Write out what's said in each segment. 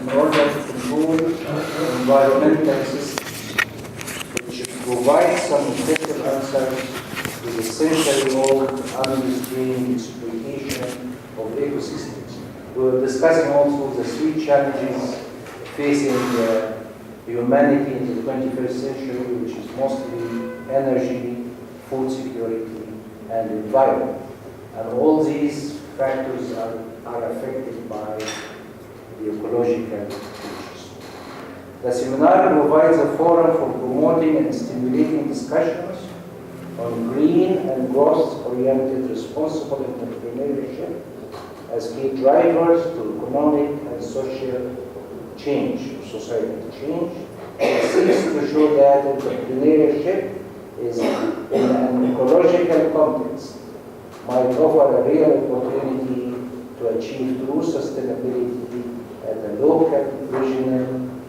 in order to control environmental systems, which provides some effective answers to the century-old unrestrained exploitation of ecosystems. We were discussing also the three challenges facing humanity in the 21st century, which is mostly energy, food security, and environment. And all these factors are affected by the ecological issues. The seminar provides a forum for promoting and stimulating discussions on green and growth-oriented responsible entrepreneurship as key drivers to economic and social change, societal change. It seeks to show that entrepreneurship is in an ecological context might offer a real opportunity to achieve true sustainability at a local, regional,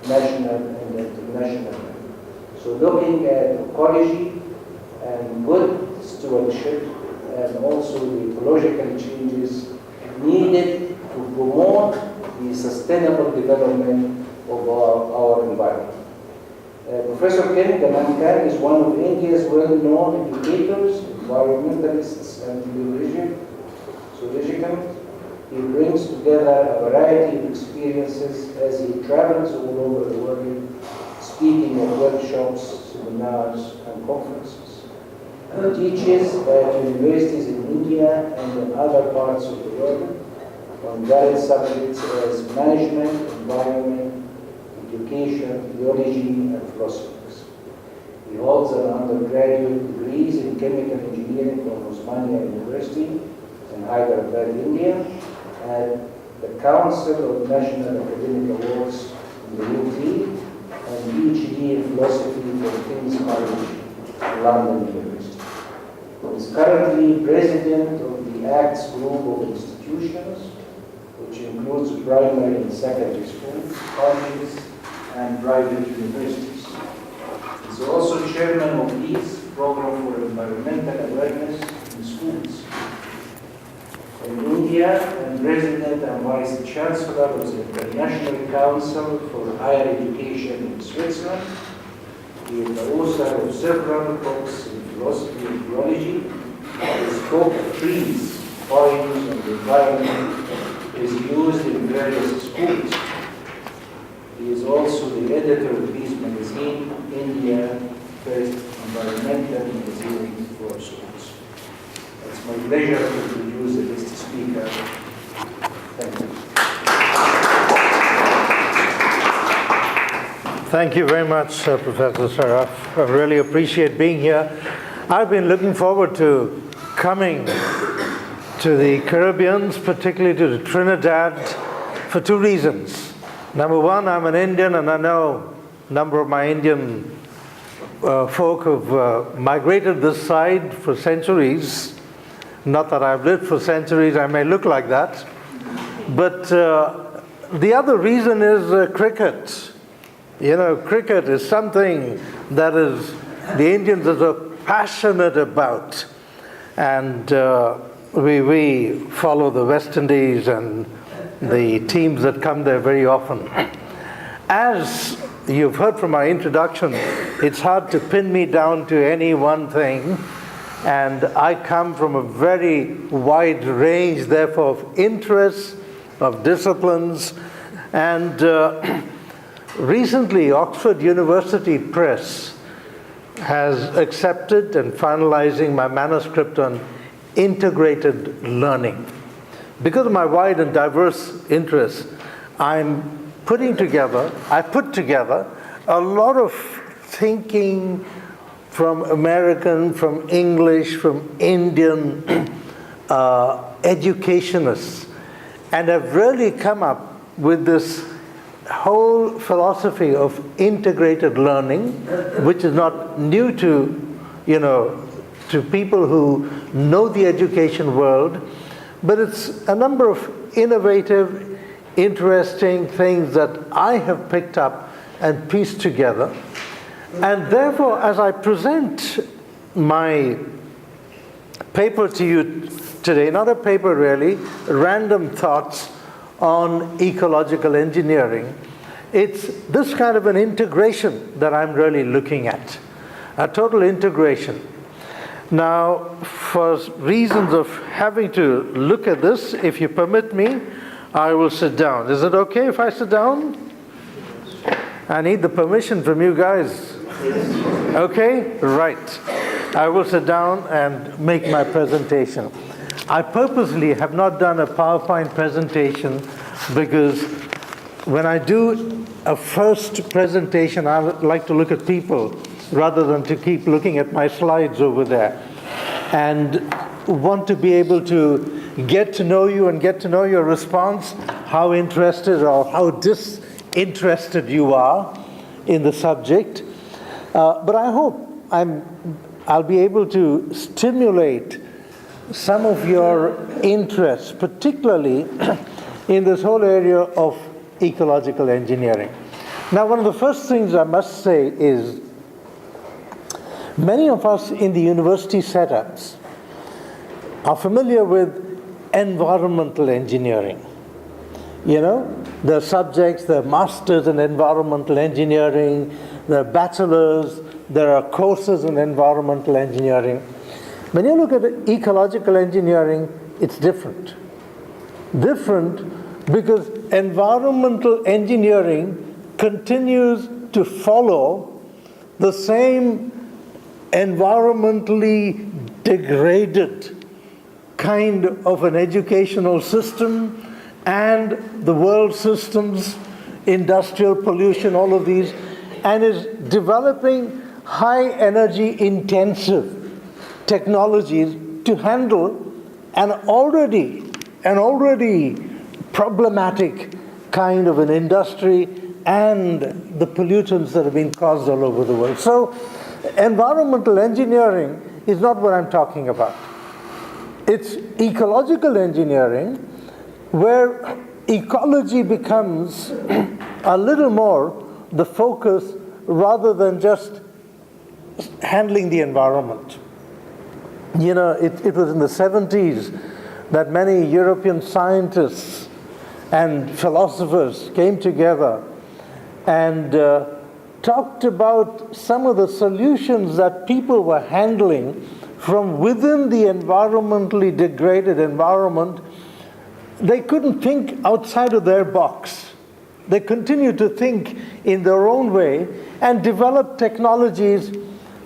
national, and international level. So looking at ecology and good stewardship and also the ecological changes needed to promote the sustainable development of our environment. Professor Ken Ganakan is one of India's well-known educators, environmentalists, and theologians. He brings together a variety of experiences as he travels all over the world, speaking at workshops, seminars, and conferences. He teaches at universities in India and in other parts of the world on various subjects as management, environment, education, theology, and philosophy. He holds an undergraduate degrees in chemical engineering from Osmania University in Hyderabad, India, and the Council of National Academic Awards in the UP, and PhD in philosophy from King's College, London University. He is currently president of the ACTS group of institutions, which includes primary and secondary schools, colleges, and private universities. He is also chairman of LEAD's Program for Environmental Awareness in Schools in India, and president and vice chancellor of the International Council for Higher Education in Switzerland. He is the author of several books in philosophy and theology. His book, Trees, Poems on the Environment, is used in various schools. He is also the editor of Peace Magazine, India First Environmental Magazine for Schools. It's my pleasure to introduce the guest speaker. Thank you. Thank you very much, Professor Saraf. I really appreciate being here. I've been looking forward to coming to the Caribbean, particularly to the Trinidad, for two reasons. Number one, I'm an Indian, and I know a number of my Indian folk have migrated this side for centuries. Not that I've lived for centuries, I may look like that. But the other reason is cricket. You know, cricket is something that is the Indians are passionate about. And we follow the West Indies and the teams that come there very often. As you've heard from my introduction, it's hard to pin me down to any one thing. And I come from a very wide range, therefore, of interests, of disciplines. And recently, Oxford University Press has accepted and finalizing my manuscript on integrated learning. Because of my wide and diverse interests, I put together a lot of thinking from American, from English, from Indian educationists, and have really come up with this whole philosophy of integrated learning, which is not new to, to people who know the education world, but it's a number of innovative, interesting things that I have picked up and pieced together. And therefore, as I present my paper to you today, not a paper really, random thoughts on ecological engineering, it's this kind of an integration that I'm really looking at, a total integration. Now, for reasons of having to look at this, if you permit me, I will sit down. Is it okay if I sit down? I need the permission from you guys. Okay? Right. I will sit down and make my presentation. I purposely have not done a PowerPoint presentation because when I do a first presentation, I like to look at people rather than to keep looking at my slides over there, and want to be able to get to know you and get to know your response, how interested or how disinterested you are in the subject. But I hope I'll be able to stimulate some of your interest, particularly in this whole area of ecological engineering. Now, one of the first things I must say is many of us in the university setups are familiar with environmental engineering. You know, the subjects, the masters in environmental engineering, the bachelors, there are courses in environmental engineering. When you look at ecological engineering, it's different. Different because environmental engineering continues to follow the same environmentally degraded kind of an educational system and the world systems, industrial pollution, all of these, and is developing high energy intensive technologies to handle an already problematic kind of an industry and the pollutants that have been caused all over the world. So environmental engineering is not what I'm talking about. It's ecological engineering, where ecology becomes a little more the focus rather than just handling the environment. You know, it was in the 70s that many European scientists and philosophers came together and talked about some of the solutions that people were handling from within the environmentally degraded environment. They couldn't think outside of their box. They continued to think in their own way and develop technologies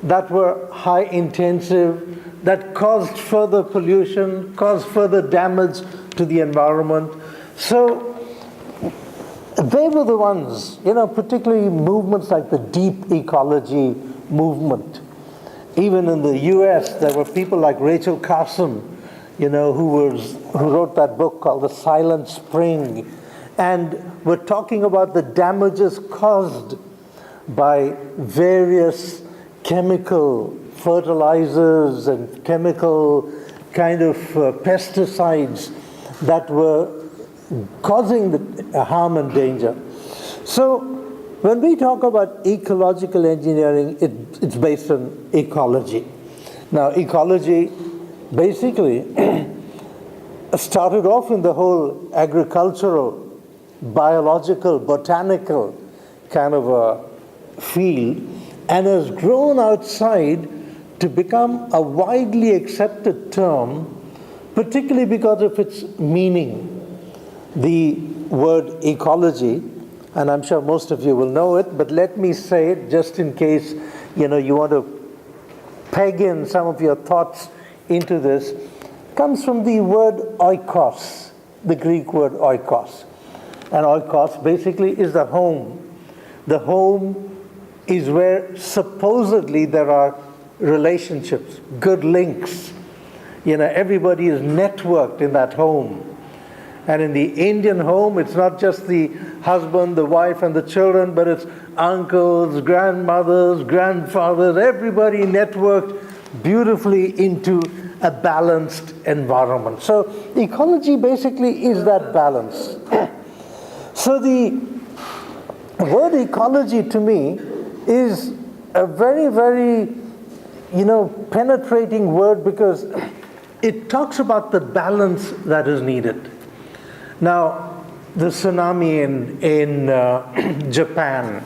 that were high intensive, that caused further pollution, caused further damage to the environment. So they were the ones, you know, particularly movements like the deep ecology movement. Even in the US, there were people like Rachel Carson, you know, who wrote that book called The Silent Spring, and we're talking about the damages caused by various chemical fertilizers and chemical kind of pesticides that were causing the harm and danger. So when we talk about ecological engineering, it's based on ecology. Now, ecology basically started off in the whole agricultural, biological, botanical kind of a field, and has grown outside to become a widely accepted term, particularly because of its meaning. The word ecology, and I'm sure most of you will know it, but let me say it just in case, you know, you want to peg in some of your thoughts into this, comes from the word oikos, the Greek word oikos. And oikos basically is the home. The home is where supposedly there are relationships, good links. You know, everybody is networked in that home. And in the Indian home, it's not just the husband, the wife, and the children, but it's uncles, grandmothers, grandfathers, everybody networked beautifully into a balanced environment. So ecology basically is that balance. So the word ecology to me is a very, very, you know, penetrating word because it talks about the balance that is needed. Now, the tsunami in Japan.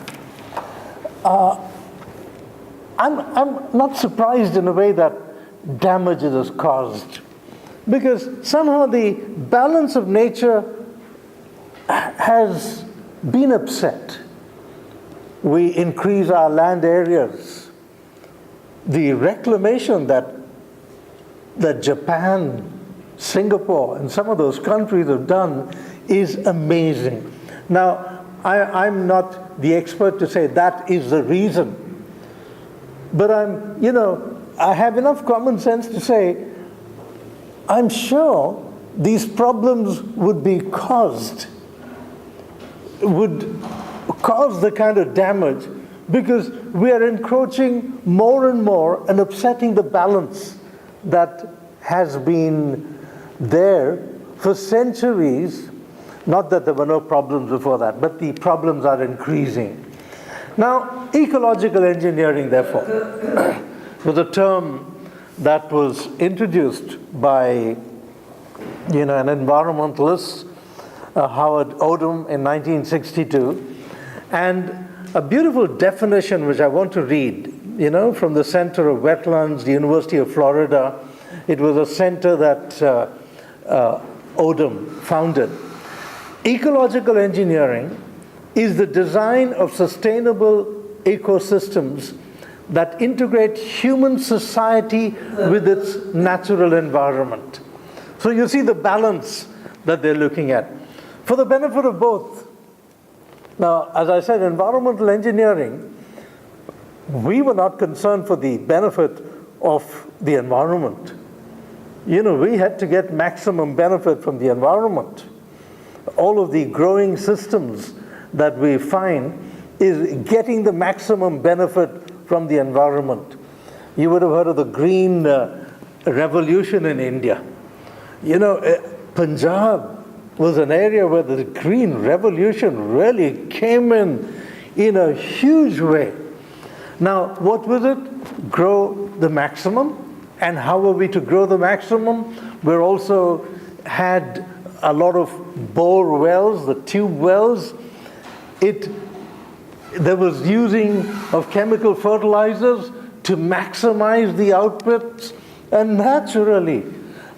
I'm not surprised in a way that damage is caused, because somehow the balance of nature has been upset. We increase our land areas. The reclamation that Japan, Singapore, and some of those countries have done is amazing. Now, I'm not the expert to say that is the reason, but I have enough common sense to say, I'm sure these problems would cause the kind of damage, because we are encroaching more and more and upsetting the balance that has been there for centuries. Not that there were no problems before that, but the problems are increasing. Now, ecological engineering, therefore, was a term that was introduced by an environmentalist, Howard Odum, in 1962, and a beautiful definition which I want to read, from the Center of Wetlands, the University of Florida. It was a center that Odum founded. Ecological engineering is the design of sustainable ecosystems that integrate human society with its natural environment. So you see the balance that they're looking at, for the benefit of both. Now, as I said, environmental engineering, we were not concerned for the benefit of the environment. We had to get maximum benefit from the environment. All of the growing systems that we find is getting the maximum benefit from the environment. You would have heard of the green revolution in India. Punjab was an area where the green revolution really came in a huge way. Now, what was it? Grow the maximum. And how were we to grow the maximum? We also had a lot of bore wells, the tube wells. There was using of chemical fertilizers to maximize the outputs. And naturally,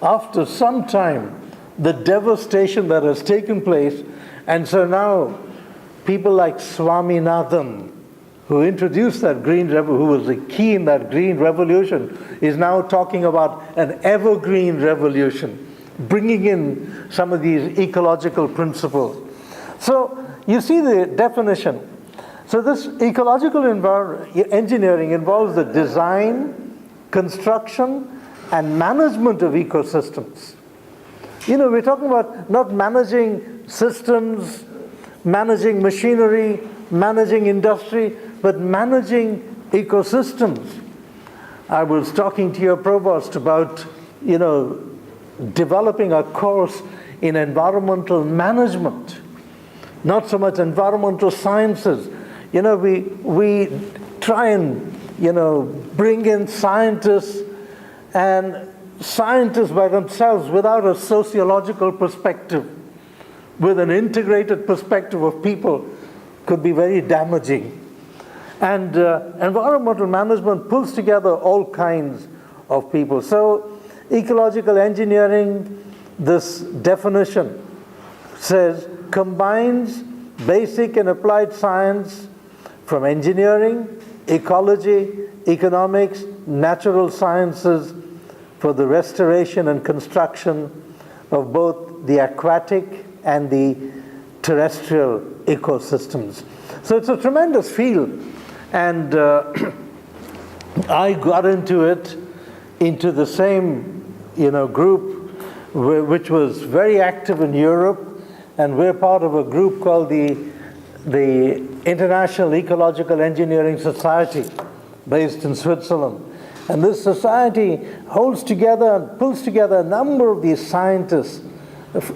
after some time, the devastation that has taken place, and so now people like Swaminathan, who introduced that who was the key in that green revolution, is now talking about an evergreen revolution, bringing in some of these ecological principles. So you see the definition. So this ecological engineering involves the design, construction, and management of ecosystems. We're talking about not managing systems, managing machinery, managing industry, but managing ecosystems. I was talking to your provost about, developing a course in environmental management, not so much environmental sciences. We try and, bring in scientists, and scientists by themselves without a sociological perspective, with an integrated perspective of people, could be very damaging. And environmental management pulls together all kinds of people. So ecological engineering, this definition says, combines basic and applied science from engineering, ecology, economics, natural sciences for the restoration and construction of both the aquatic and the terrestrial ecosystems. So it's a tremendous field. And I got into the same, group which was very active in Europe, and we're part of a group called the International Ecological Engineering Society, based in Switzerland. And this society holds together and pulls together a number of these scientists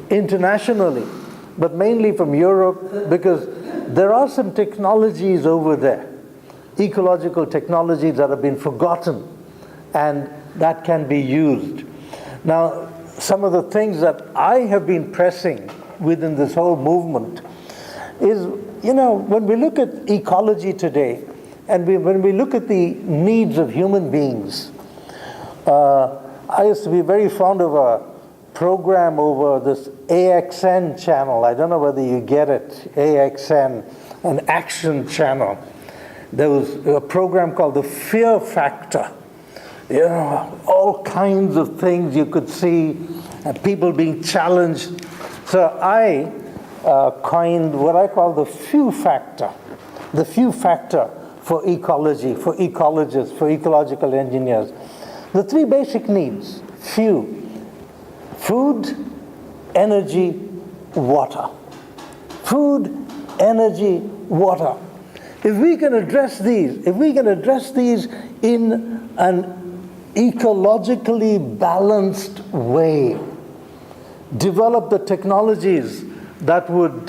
internationally, but mainly from Europe, because there are some technologies over there, ecological technologies that have been forgotten and that can be used. Now, some of the things that I have been pressing within this whole movement is, when we look at ecology today, and when we look at the needs of human beings, I used to be very fond of a program over this AXN channel. I don't know whether you get it, AXN, an action channel. There was a program called The Fear Factor. All kinds of things you could see, people being challenged. So I coined what I call the few factor for ecology, for ecologists, for ecological engineers. The three basic needs: few, food, energy, water. Food, energy, water. If we can address these in an ecologically balanced way, develop the technologies that would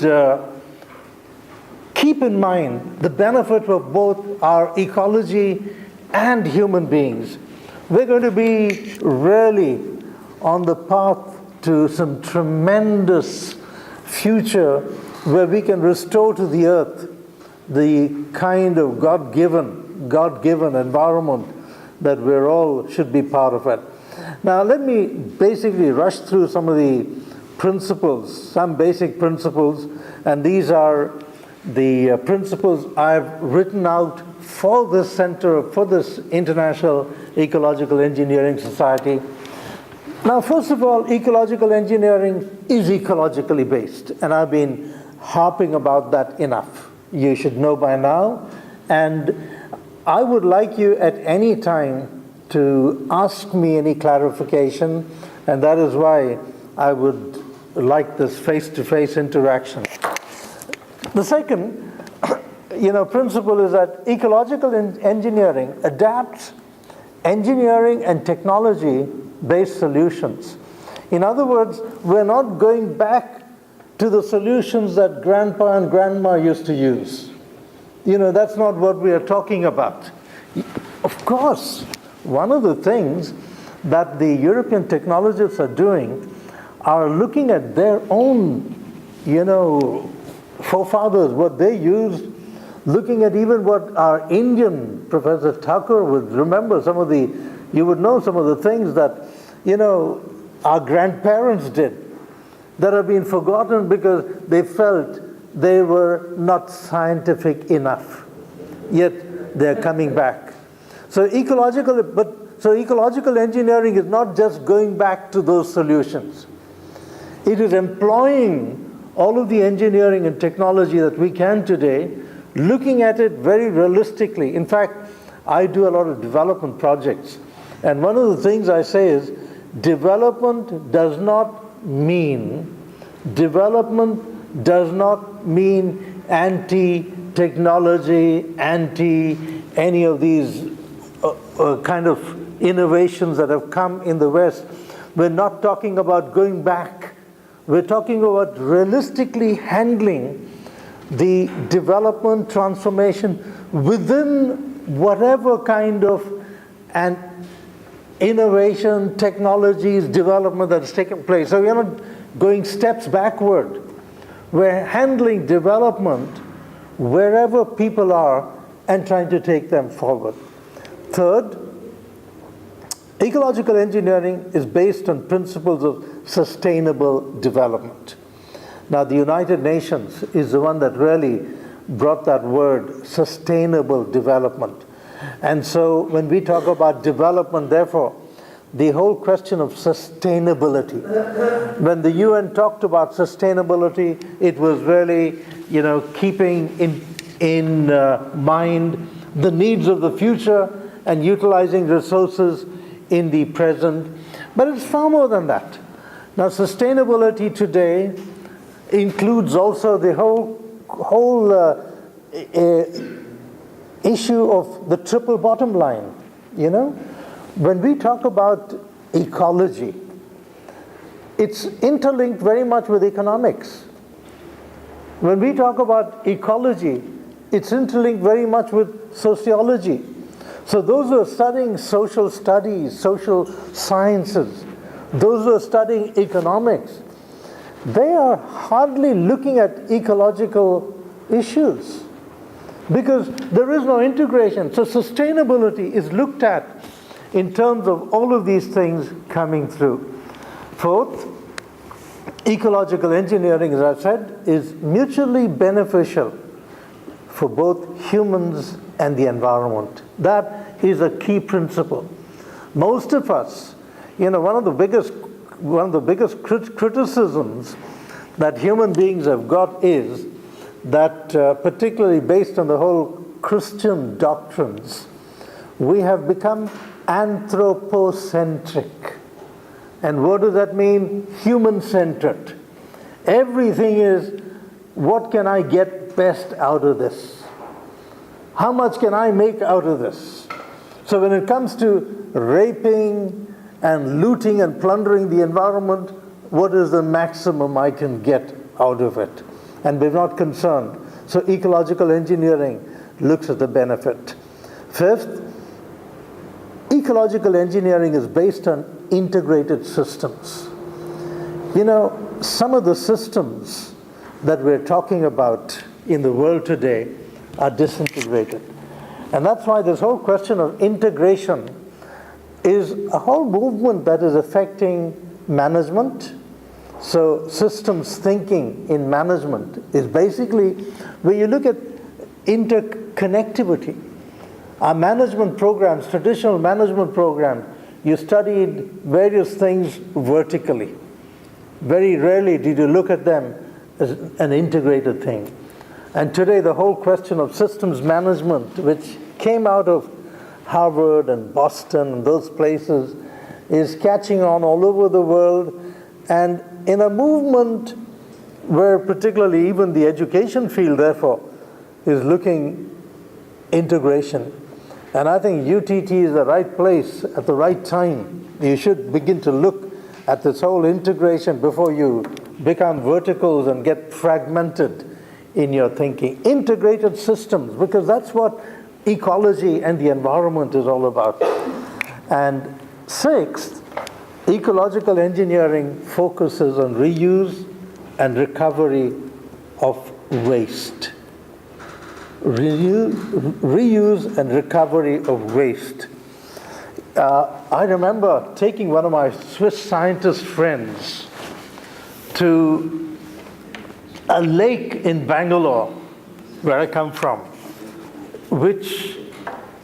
keep in mind the benefit of both our ecology and human beings, we're going to be really on the path to some tremendous future where we can restore to the earth the kind of God-given environment that we're all should be part of it. Now let me basically rush through some of the principles, some basic principles, and these are the principles I've written out for this center, for this International Ecological Engineering Society. Now, first of all, ecological engineering is ecologically based, and I've been harping about that enough. You should know by now, and I would like you at any time to ask me any clarification, and that is why I would like this face-to-face interaction. The second, principle is that ecological engineering adapts engineering and technology-based solutions. In other words, we're not going back to the solutions that grandpa and grandma used to use. That's not what we are talking about. Of course, one of the things that the European technologists are doing are looking at their own, forefathers, what they used, looking at even what our Indian Professor Thakur would remember you would know some of the things that, our grandparents did that have been forgotten because they felt they were not scientific enough. Yet they're coming back. So ecological engineering is not just going back to those solutions. It is employing all of the engineering and technology that we can today, looking at it very realistically. In fact, I do a lot of development projects. And one of the things I say is, development does not mean anti-technology, anti any of these kind of innovations that have come in the West. We're not talking about going back. We're talking about realistically handling the development, transformation within whatever kind of an innovation, technologies, development that has taken place. So we're not going steps backward. We're handling development wherever people are and trying to take them forward. Third, ecological engineering is based on principles of sustainable development. Now, the United Nations is the one that really brought that word, sustainable development. And so when we talk about development, therefore, the whole question of sustainability. When the UN talked about sustainability, it was really, keeping in mind the needs of the future and utilizing resources in the present. But it's far more than that. Now, sustainability today includes also the whole issue of the triple bottom line. When we talk about ecology, it's interlinked very much with economics. When we talk about ecology, it's interlinked very much with sociology. So those who are studying social studies, social sciences, those who are studying economics, they are hardly looking at ecological issues because there is no integration. So sustainability is looked at in terms of all of these things coming through. Fourth, ecological engineering, as I said, is mutually beneficial for both humans and the environment. That is a key principle. Most of us, one of the biggest criticisms that human beings have got is that, particularly based on the whole Christian doctrines, we have become anthropocentric. And what does that mean? Human-centered. Everything is, what can I get best out of this? How much can I make out of this? So when it comes to raping and looting and plundering the environment, what is the maximum I can get out of it? And we're not concerned. So ecological engineering looks at the benefit. Fifth, ecological engineering is based on integrated systems. Some of the systems that we're talking about in the world today are disintegrated. And that's why this whole question of integration is a whole movement that is affecting management. So systems thinking in management is basically where you look at interconnectivity. Our management programs, traditional management programs, you studied various things vertically. Very rarely did you look at them as an integrated thing. And today the whole question of systems management, which came out of Harvard and Boston and those places, is catching on all over the world, and in a movement where particularly even the education field, therefore, is looking integration. And I think UTT is the right place at the right time. You should begin to look at this whole integration before you become verticals and get fragmented in your thinking. Integrated systems, because that's what ecology and the environment is all about. And sixth, ecological engineering focuses on reuse and recovery of waste. Reuse and recovery of waste. I remember taking one of my Swiss scientist friends to a lake in Bangalore, where I come from, which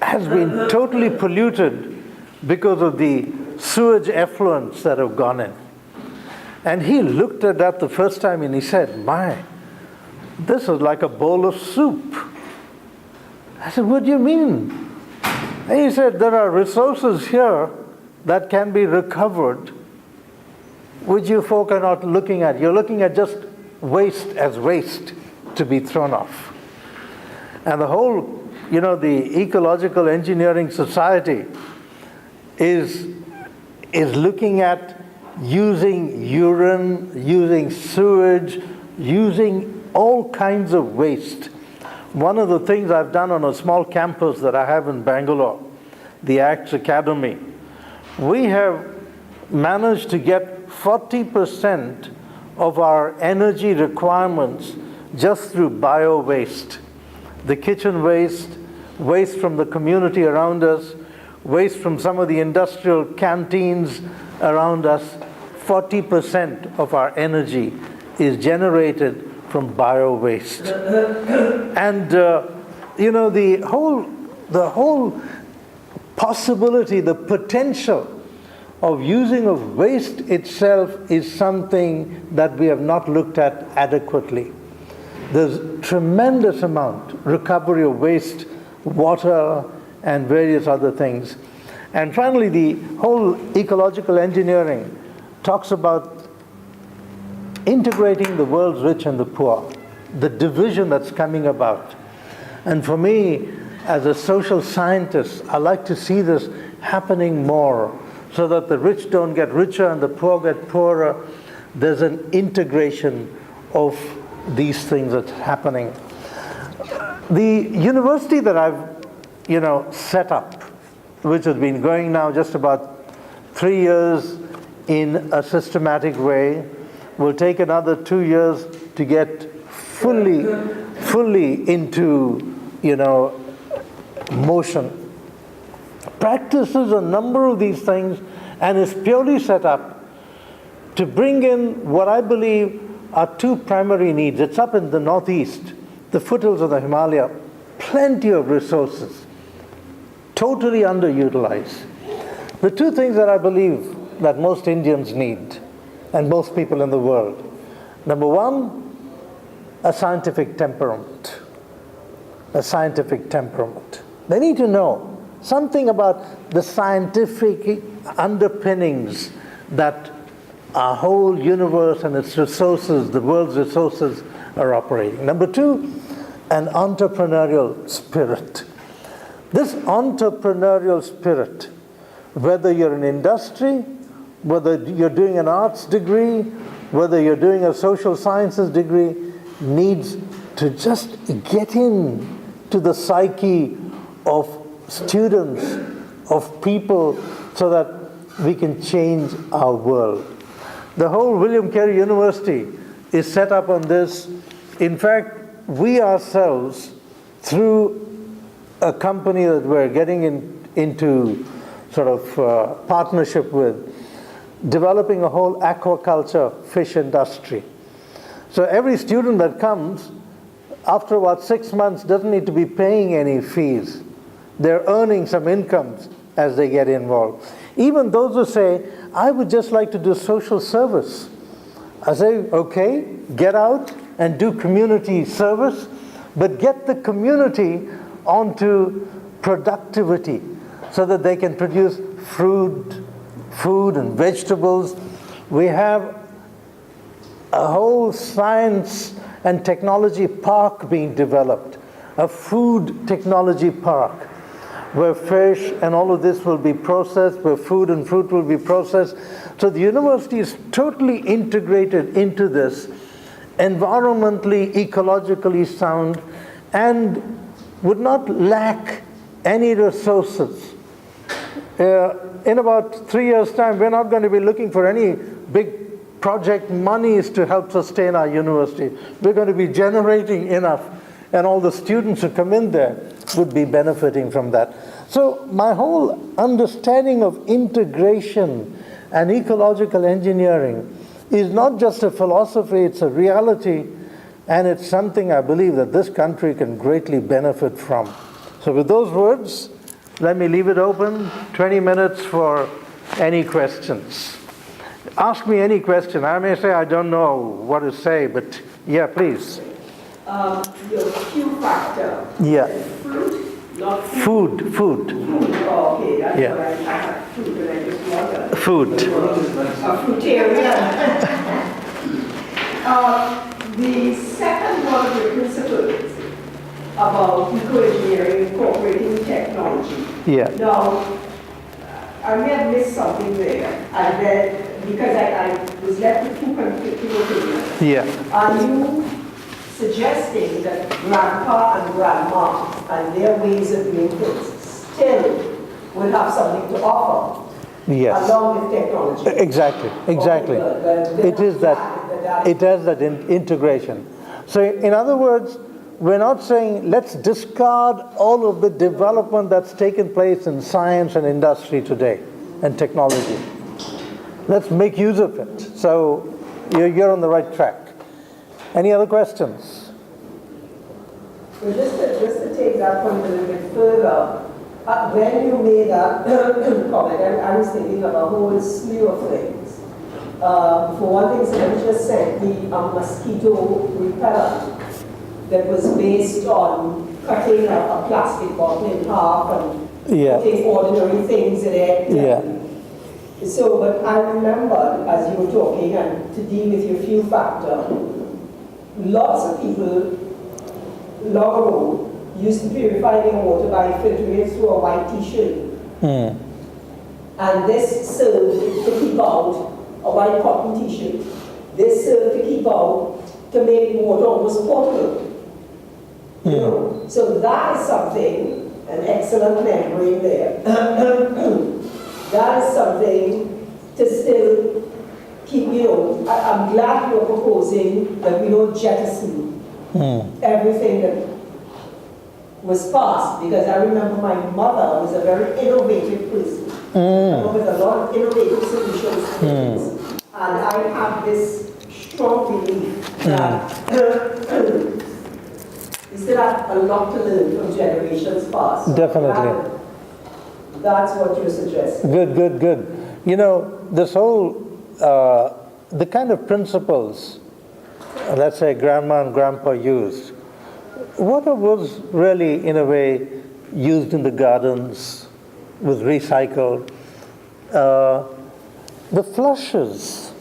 has been totally polluted because of the sewage effluents that have gone in. And he looked at that the first time and he said, "My, this is like a bowl of soup." I said, "What do you mean?" And he said, "There are resources here that can be recovered, which you folk are not looking at. You're looking at just waste as waste to be thrown off." And the whole, the Ecological Engineering Society is looking at using urine, using sewage, using all kinds of waste. One of the things I've done on a small campus that I have in Bangalore, the ACTS Academy, we have managed to get 40% of our energy requirements just through bio-waste. The kitchen waste, waste from the community around us, waste from some of the industrial canteens around us. 40% of our energy is generated from bio-waste. And the whole possibility, the potential of using of waste itself is something that we have not looked at adequately. There's tremendous amount recovery of waste, water, and various other things. And finally, the whole ecological engineering talks about integrating the world's rich and the poor, the division that's coming about. And for me, as a social scientist, I like to see this happening more so that the rich don't get richer and the poor get poorer. There's an integration of these things that's happening. The university that I've, set up, which has been going now just about 3 years in a systematic way, will take another 2 years to get fully into, motion. Practices a number of these things and is purely set up to bring in what I believe are two primary needs. It's up in the northeast, the foothills of the Himalaya, plenty of resources, totally underutilized. The two things that I believe that most Indians need, and most people in the world. Number one, a scientific temperament. A scientific temperament. They need to know something about the scientific underpinnings that our whole universe and its resources, the world's resources, are operating. Number two, an entrepreneurial spirit. This entrepreneurial spirit, whether you're in industry, whether you're doing an arts degree, whether you're doing a social sciences degree, needs to just get in to the psyche of students, of people, so that we can change our world. The whole William Carey University is set up on this. In fact, we ourselves, through a company that we're getting into sort of partnership with, developing a whole aquaculture fish industry. So every student that comes, after about 6 months, doesn't need to be paying any fees. They're earning some incomes as they get involved. Even those who say, I would just like to do social service. I say, okay, get out and do community service, but get the community onto productivity so that they can produce food and vegetables. We have a whole science and technology park being developed, a food technology park, where fish and all of this will be processed, where food and fruit will be processed. So the university is totally integrated into this, environmentally, ecologically sound, and would not lack any resources. In about 3 years' time, we're not going to be looking for any big project monies to help sustain our university. We're going to be generating enough, and all the students who come in there would be benefiting from that. So my whole understanding of integration and ecological engineering is not just a philosophy, it's a reality, and it's something I believe that this country can greatly benefit from. So with those words, let me leave it open, 20 minutes for any questions. Ask me any question. I may say I don't know what to say, but yeah, please. Your Q factor. Yeah. Fruit, not food. Food. Oh, okay, that's Yeah. what I had food, and I just wondered. Food. A fruitarian. The second one of the principles about eco-engineering incorporating technology. Yeah. Now, I may have missed something there, and then because I was left with two conflicting opinions. Yeah. Are you suggesting that grandpa and grandma and their ways of doing things still will have something to offer? Yes. Along with technology. Exactly. Okay, It is that integration. So in other words, we're not saying let's discard all of the development that's taken place in science and industry today and technology. Let's make use of it. So you're on the right track. Any other questions? So just to take that point a little bit further, when you made that comment, I was thinking of a whole slew of things. For one thing, somebody just said the mosquito repellent that was based on cutting a plastic bottle in half and putting ordinary things in it. Yeah. So, but I remember as you were talking, and to deal with your few factor, lots of people long ago used to purify their water by filtering it through a white t-shirt. And this served to keep out a white cotton t-shirt. This served to keep out, to make water almost potable. You know? So that is something, an excellent membrane there. That is something to still I'm glad you're proposing that we don't jettison everything that was past, because I remember my mother was a very innovative person. With a lot of innovative solutions to things. And I have this strong belief that we still have a lot to learn from generations past. So Definitely. That's what you're suggesting. Good. You know, this whole, the kind of principles, let's say grandma and grandpa used, what was really, in a way, used in the gardens, was recycled. The flushes.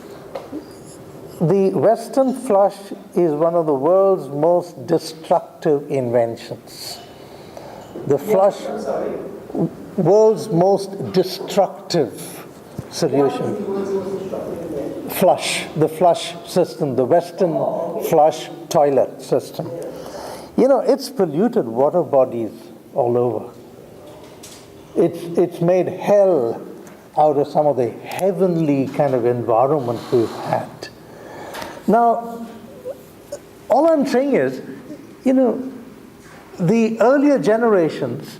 The Western flush is one of the world's most destructive inventions. The flush, world's most destructive solution. Flush, the flush system, the Western flush toilet system. You know, it's polluted water bodies all over. It's made hell out of some of the heavenly kind of environment we've had. Now, all I'm saying is, you know, the earlier generations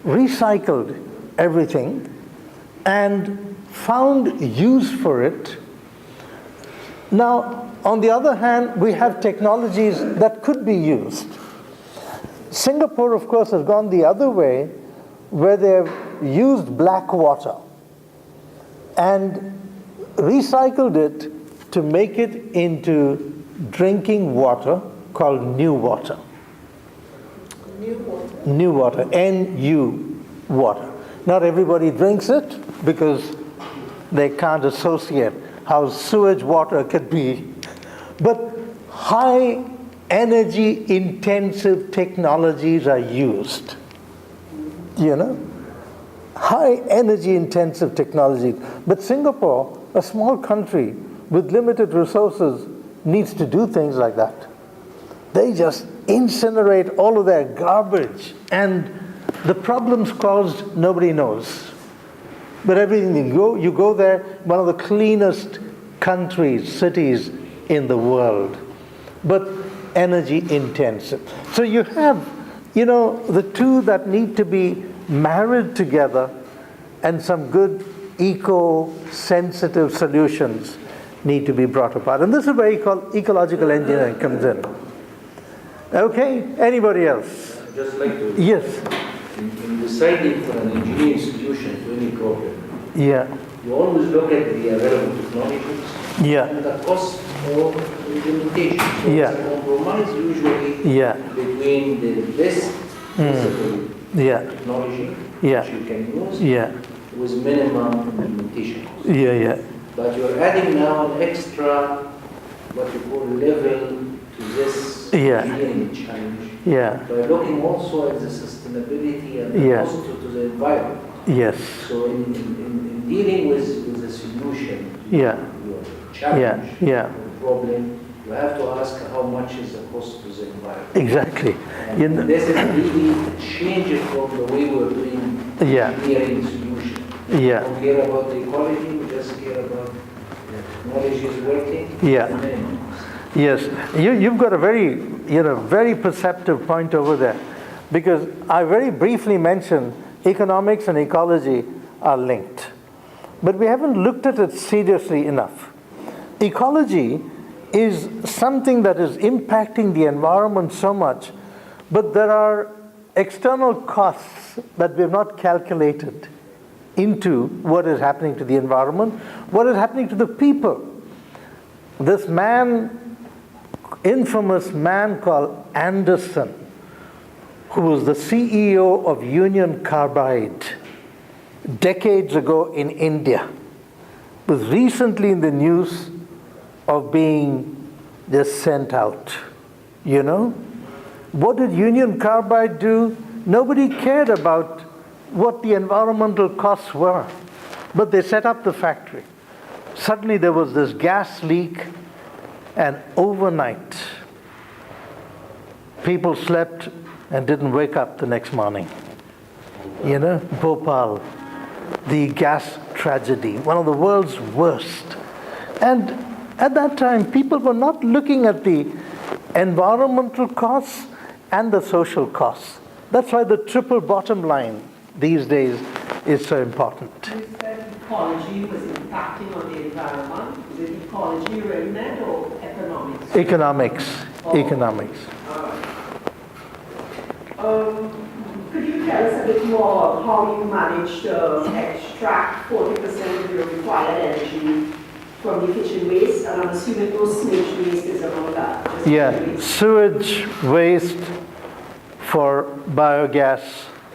recycled everything and found use for it. Now, on the other hand, we have technologies that could be used. Singapore, of course, has gone the other way, where they've used black water and recycled it to make it into drinking water called new water. New water, NU water. Not everybody drinks it because they can't associate how sewage water could be. But high energy intensive technologies are used. You know? High energy intensive technologies. But Singapore, a small country with limited resources, needs to do things like that. They just incinerate all of their garbage, and the problems caused, nobody knows. But everything you go there, one of the cleanest countries, cities in the world, but energy intensive. So you have, you know, the two that need to be married together, and some good eco-sensitive solutions need to be brought apart. And this is where ecological engineering comes in. Okay, anybody else? I'd just like to... Yes. In deciding for an engineering solution to any problem, Yeah. you always look at the available technologies and the cost of implementation. So it's a compromise usually between the best possible technology which you can use with minimum implementation cost. But you're adding now an extra, what you call, level to this engineering challenge. By looking also at the sustainability and the cost to the environment. So in dealing with the solution, your challenge, your problem, you have to ask how much is the cost to the environment. Exactly. And this is really a change from the way we're doing engineering solution. We don't care about the ecology, we just care about the technology is working. Yes, you've got a very perceptive point over there, because I very briefly mentioned economics and ecology are linked, but we haven't looked at it seriously enough. Ecology is something that is impacting the environment so much, but there are external costs that we have not calculated into what is happening to the environment, what is happening to the people. This man, infamous man called Anderson, who was the CEO of Union Carbide decades ago in India, was recently in the news of being just sent out. You know? What did Union Carbide do? Nobody cared about what the environmental costs were, but they set up the factory. Suddenly there was this gas leak, and overnight people slept and didn't wake up the next morning. You know, Bhopal, the gas tragedy, one of the world's worst. And at that time, people were not looking at the environmental costs and the social costs. That's why the triple bottom line these days is so important. You said ecology was impacting on the environment. Is it ecology you really meant or economics? Economics. Oh. Economics. Could you tell us a bit more how you managed to extract 40% of your required energy from the kitchen waste? And I'm assuming no sewage waste is among that. Just Yeah, sewage waste for biogas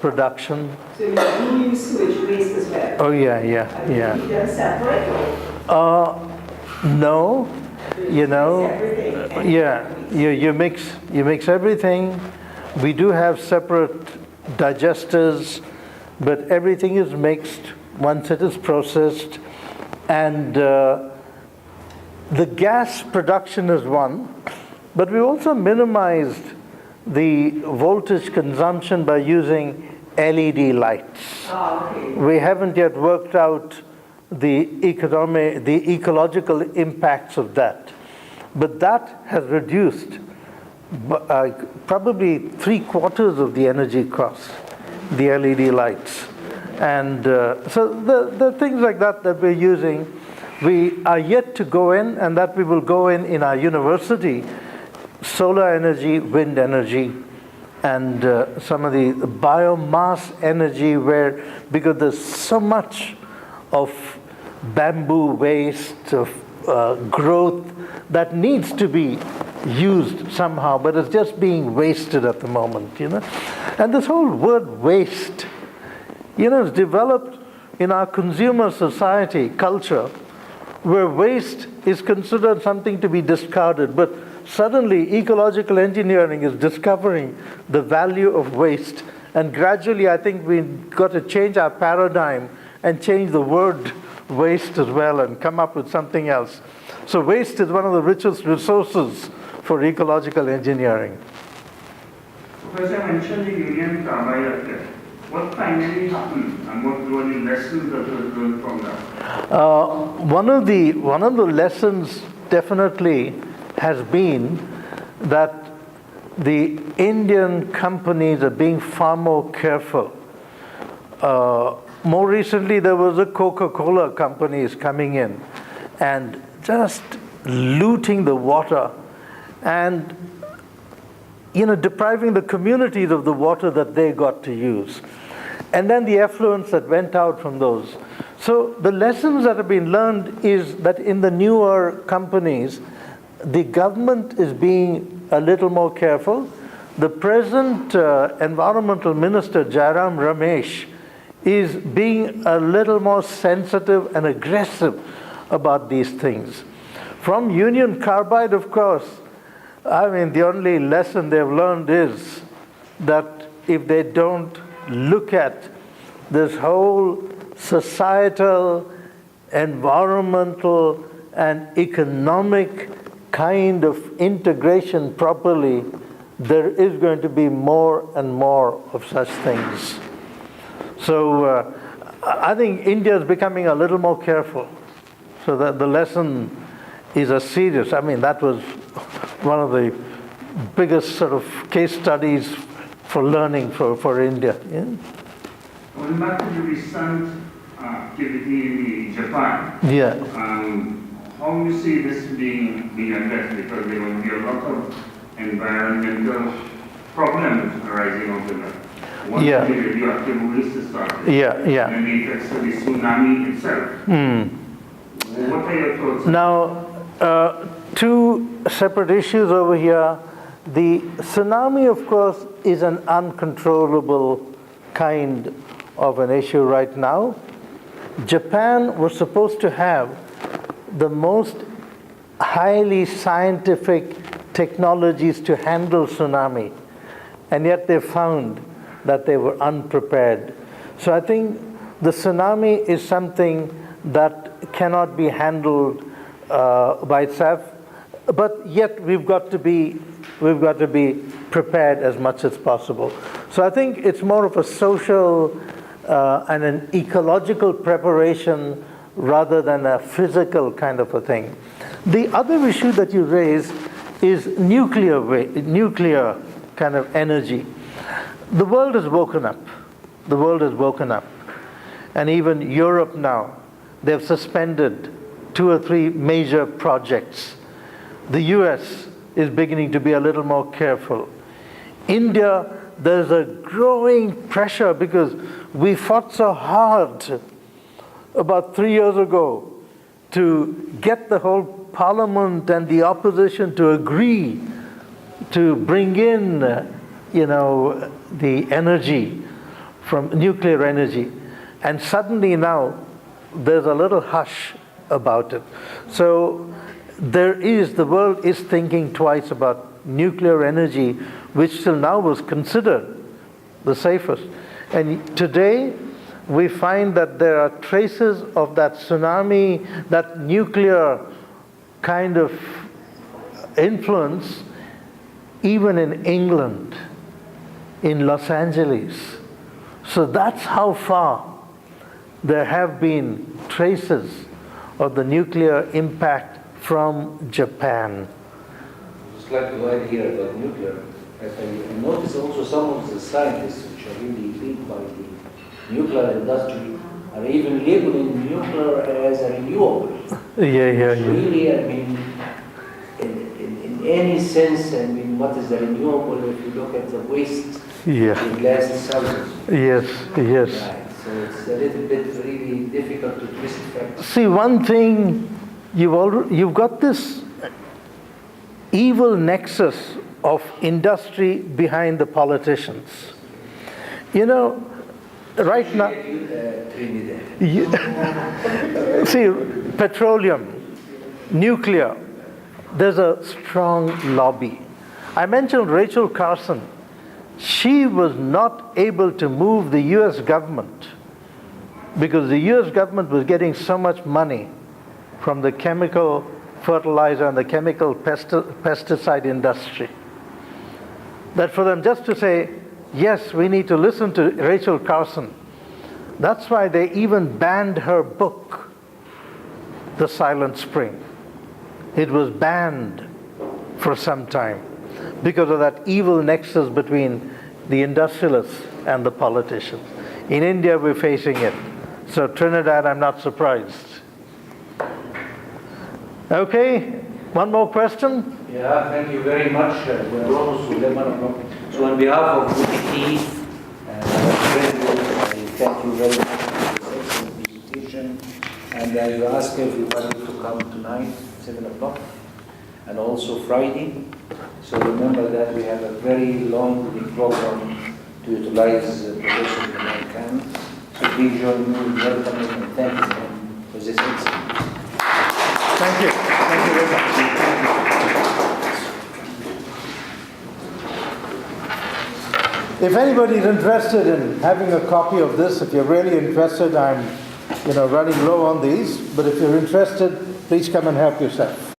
production. So you do use sewage waste as well? Oh yeah. And you keep them separate? No, you know, Everything. yeah, you mix everything. We do have separate digesters, but everything is mixed once it is processed. And the gas production is one, but we also minimized the voltage consumption by using LED lights. Okay. We haven't yet worked out the ecological impacts of that, but that has reduced probably 3/4 of the energy costs, the LED lights. And so the things like that we're using, we are yet to go in, and that we will go in our university, solar energy, wind energy, and some of the biomass energy, where, because there's so much of bamboo waste, of growth that needs to be used somehow, but it's just being wasted at the moment, you know. And this whole word waste, you know, is developed in our consumer society culture, where waste is considered something to be discarded, but suddenly ecological engineering is discovering the value of waste, and gradually I think we've got to change our paradigm and change the word waste as well and come up with something else. So waste is one of the richest resources for ecological engineering. Professor mentioned the Union Carbide affair. What finally happened, and what were the lessons that were learned from that? One of the lessons definitely has been that the Indian companies are being far more careful. More recently, there was a Coca-Cola companies coming in and just looting the water and, you know, depriving the communities of the water that they got to use. And then the effluents that went out from those. So the lessons that have been learned is that in the newer companies, the government is being a little more careful. The present environmental minister, Jairam Ramesh, is being a little more sensitive and aggressive about these things. From Union Carbide, of course, I mean, the only lesson they've learned is that if they don't look at this whole societal, environmental, and economic kind of integration properly, there is going to be more and more of such things. So I think India is becoming a little more careful. So that the lesson is as serious. I mean, that was one of the biggest sort of case studies for learning for India. Yeah? Going back to the recent activity in Japan, Yeah. how do you see this being addressed? Because there will be a lot of environmental problems arising out of that. Once Yeah. the radioactive waste is started, Yeah. and the effects of the tsunami itself. What are your thoughts? Now, two separate issues over here. The tsunami, of course, is an uncontrollable kind of an issue right now. Japan was supposed to have the most highly scientific technologies to handle tsunami, and yet they found that they were unprepared. So I think the tsunami is something that cannot be handled by itself, but yet we've got to be prepared as much as possible. So I think it's more of a social and an ecological preparation rather than a physical kind of a thing. The other issue that you raise is nuclear kind of energy. The world has woken up. The world has woken up. And even Europe now, they've suspended 2 or 3 major projects. The US is beginning to be a little more careful. India, there's a growing pressure because we fought so hard about 3 years ago to get the whole parliament and the opposition to agree to bring in, the energy from nuclear energy. And suddenly now, there's a little hush about it. So the world is thinking twice about nuclear energy, which till now was considered the safest. And today, we find that there are traces of that tsunami, that nuclear kind of influence, even in England, in Los Angeles. So that's how far there have been traces of the nuclear impact from Japan. It's like to add here about nuclear. I notice also some of the scientists which are really lead by the nuclear industry are even labeling nuclear as a renewable. Yeah. Really, I mean, in any sense, I mean, what is the renewable if you look at the waste? Yeah. It lasts thousands. Yes. Right. So it's a little bit really difficult to twist facts. See, one thing, you've got this evil nexus of industry behind the politicians. Right now, see, petroleum, nuclear, there's a strong lobby. I mentioned Rachel Carson. She was not able to move the US government because the US government was getting so much money from the chemical fertilizer and the chemical pesticide industry that for them just to say, yes, we need to listen to Rachel Carson. That's why they even banned her book, The Silent Spring. It was banned for some time because of that evil nexus between the industrialists and the politicians. In India, we're facing it. So Trinidad, I'm not surprised. Okay, one more question? Yeah, thank you very much. We're almost to 11 o'clock. So on behalf of UPT and I thank you very much for this excellent presentation. And I will ask everybody to come tonight, 7 o'clock, and also Friday. So remember that we have a very long program to utilize Professor Ganakan. So please join me in welcoming and thanking him for this excellent. Thank you. Thank you very much. If anybody is interested in having a copy of this, if you're really interested, I'm running low on these, but if you're interested, please come and help yourself.